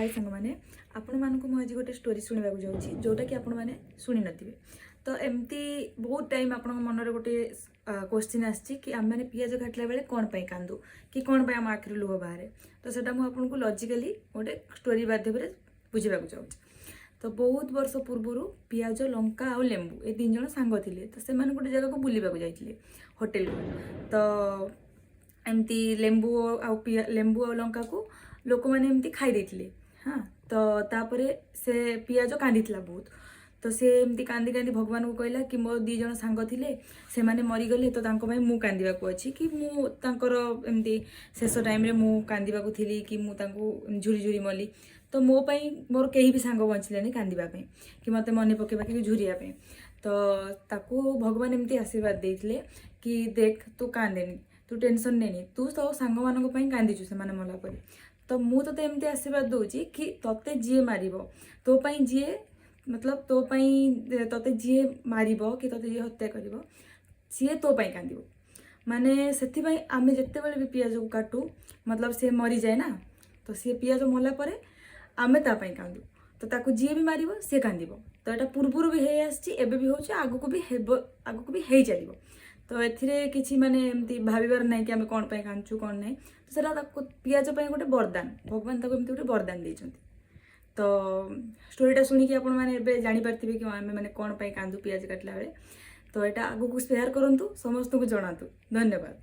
हाय सांग मैंने आपण मानक मुझे गोटे स्टोरी शुणा जाऊँगी जोटा कि आपण मैंने शुणी नथिबे। तो एमती बहुत टाइम आपण मन गोटे क्वेश्चन आसी कि आम मैंने पियाज काटला बेले कौन पाई कांदू कि कौन पाई आम आखिर लुह बाहर। तो सेटा मु आपन को लॉजिकली गोटे स्टोरी माध्यम बुझा चाहूँगी। तो बहुत वर्ष पूर्व पियाज लंका आ लेंबू ए 3 जन सांग थिले। तो से गोटे जगह को बुलवाक जाइए होटेल को। तो एमती लेंबू आ लंका को लोक मैंने एमती खाई देथिले। हाँ तो तापर से पियाज कांदी बहुत। तो से एमती कांदी कांदी भगवान को कहला कि मो 2 जन सांग थिले से माने मरीगले तो तांको भाई मु कांदिबा को अछि कि मु तांकर एमती शेष टाइम रे मु कांदिबा को थिली कि मु तांको झुरी झुरी मली। तो मो पई मोर केही भी सांग बंचलेनी कांदिबा पे कि मते मने पकेबा कि झुरिया पे। तो ताकू भगवान एमती आशीर्वाद देथिले कि देख तू कांदेनी तू टेंशन नेनी तू तो सांग मानक पई कांदिचु से माने मला परे। तो मु तो एमती आशीर्वाद दूची कि तोते जीए मारिबो तो पई जीए मतलब तो पई तोते जीए मारिबो कि तोते जीए हत्या करिबो सीए तो पई कांदिबो। माने सेथि पई आमे जत्ते बेले भी पियाज को काटू मतलब से मरी जाए ना। तो सी पियाज मला परे आमे ता पई कांदू। तो ताको जीए भी मारिबो से कांदिबो। तो एटा पूर्वरु भी हे आछि एबे भी होछि आगु को भी हे चलिबो। तो एथिरे किछि माने एमती भाबिबार नै कि आमे कोन पई कांचू कोन नै। तो सेटा ताको पियाज पई गोटे वरदान भगवान ताको एमती गोटे वरदान दैछन्ती। तो स्टोरीटा शुणिकी आपण मैंने एबे जानी पारथिबे कि आमे माने कोन पई कांदू पियाज काटला बेले। तो एटा आगु को शेयर करंतु समस्त को जणातु। धन्यवाद।